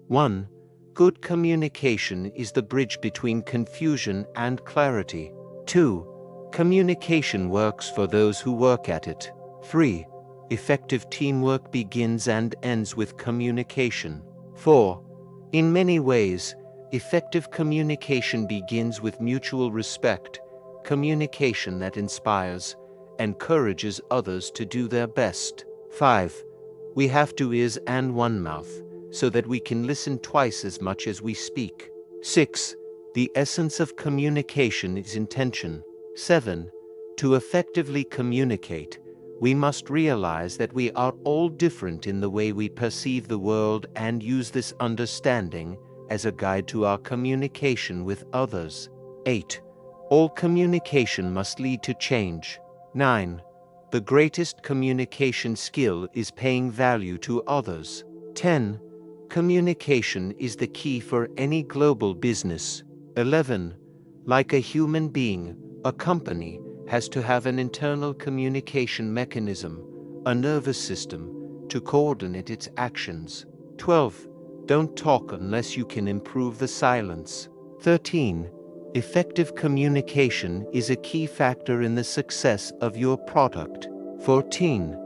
1. Good communication is the bridge between confusion and clarity. 2. Communication works for those who work at it. 3. Effective teamwork begins and ends with communication. 4. In many ways, effective communication begins with mutual respect, communication that inspires, encourages others to do their best. 5. We have 2 ears and 1 mouth, so that we can listen twice as much as we speak. 6. The essence of communication is intention. 7. To effectively communicate, we must realize that we are all different in the way we perceive the world and use this understanding as a guide to our communication with others. 8. All communication must lead to change. 9. The greatest communication skill is paying value to others. 10. Communication is the key for any global business. 11. Like a human being, a company has to have an internal communication mechanism, a nervous system, to coordinate its actions. 12. Don't talk unless you can improve the silence. 13. Effective communication is a key factor in the success of your product. 14.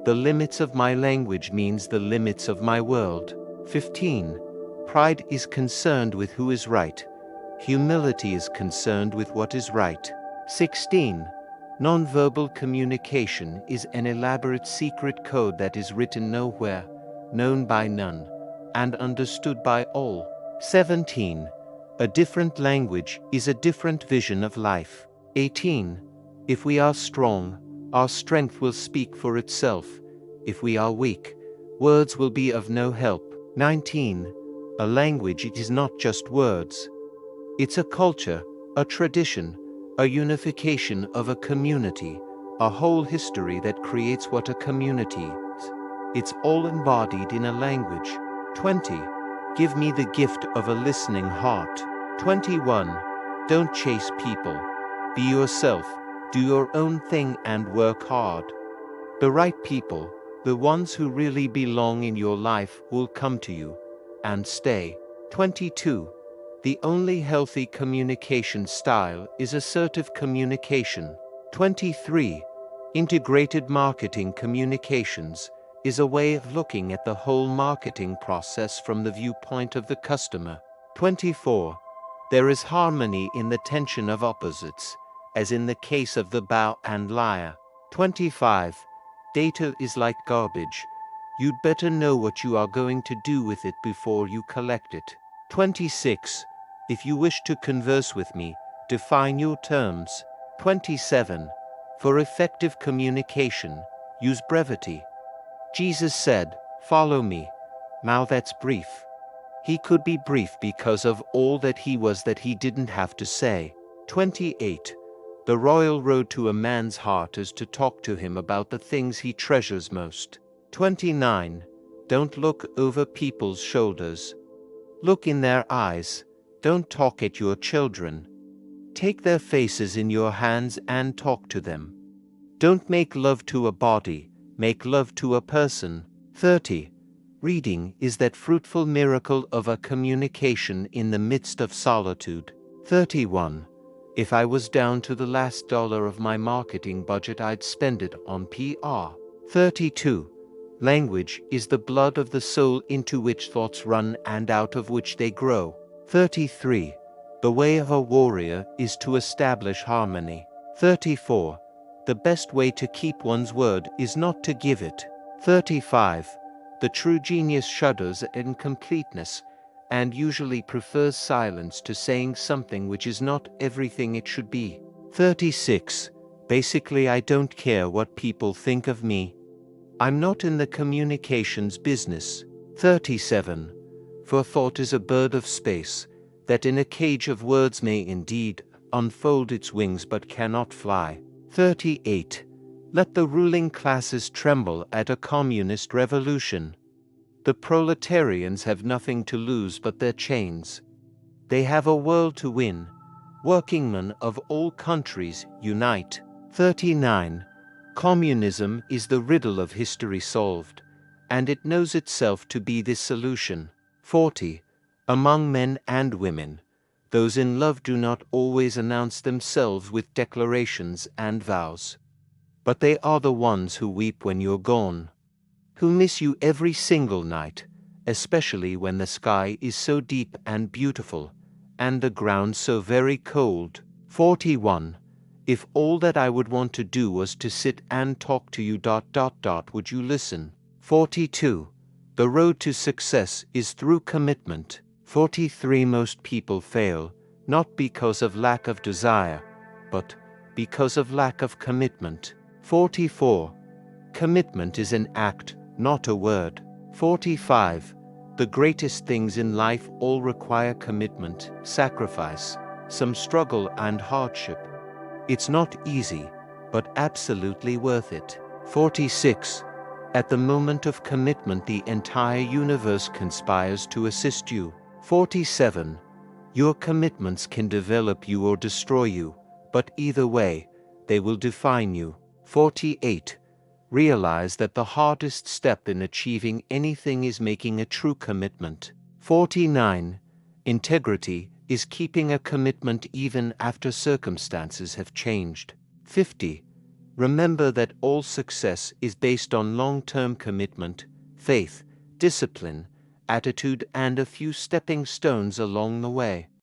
The limits of my language means the limits of my world. 15. Pride is concerned with who is right. Humility is concerned with what is right. 16. Nonverbal communication is an elaborate secret code that is written nowhere, known by none, and understood by all. 17. A different language is a different vision of life. 18. If we are strong, our strength will speak for itself. If we are weak, words will be of no help. 19. A language is not just words. It's a culture, a tradition, a unification of a community, a whole history that creates what a community is. It's all embodied in a language. 20. Give me the gift of a listening heart. 21. Don't chase people. Be yourself, do your own thing and work hard. The right people, the ones who really belong in your life, will come to you and stay. 22. The only healthy communication style is assertive communication. 23. Integrated marketing communications is a way of looking at the whole marketing process from the viewpoint of the customer. 24. There is harmony in the tension of opposites, as in the case of the bow and lyre. 25. Data is like garbage. You'd better know what you are going to do with it before you collect it. 26. If you wish to converse with me, define your terms. 27. For effective communication, use brevity. Jesus said, "Follow me." Now that's brief. He could be brief because of all that he was that he didn't have to say. 28. The royal road to a man's heart is to talk to him about the things he treasures most. 29. Don't look over people's shoulders. Look in their eyes. Don't talk at your children. Take their faces in your hands and talk to them. Don't make love to a body, make love to a person. 30. Reading is that fruitful miracle of a communication in the midst of solitude. 31. If I was down to the last dollar of my marketing budget, I'd spend it on PR. 32. Language is the blood of the soul into which thoughts run and out of which they grow. 33. The way of a warrior is to establish harmony. 34. The best way to keep one's word is not to give it. 35. The true genius shudders at incompleteness and usually prefers silence to saying something which is not everything it should be. 36. Basically, I don't care what people think of me. I'm not in the communications business. 37. For thought is a bird of space, that in a cage of words may indeed unfold its wings but cannot fly. 38. Let the ruling classes tremble at a communist revolution. The proletarians have nothing to lose but their chains. They have a world to win. Workingmen of all countries, unite. 39. Communism is the riddle of history solved, and it knows itself to be the solution. 40. Among men and women, those in love do not always announce themselves with declarations and vows. But they are the ones who weep when you're gone, who miss you every single night, especially when the sky is so deep and beautiful, and the ground so very cold. 41. If all that I would want to do was to sit and talk to you ... would you listen? 42. The road to success is through commitment. 43. Most people fail, not because of lack of desire, but because of lack of commitment. 44. Commitment is an act, not a word. 45. The greatest things in life all require commitment, sacrifice, some struggle and hardship. It's not easy, but absolutely worth it. 46. At the moment of commitment, the entire universe conspires to assist you. 47. Your commitments can develop you or destroy you, but either way, they will define you. 48. Realize that the hardest step in achieving anything is making a true commitment. 49. Integrity is keeping a commitment even after circumstances have changed. 50. Remember that all success is based on long-term commitment, faith, discipline, attitude, and a few stepping stones along the way.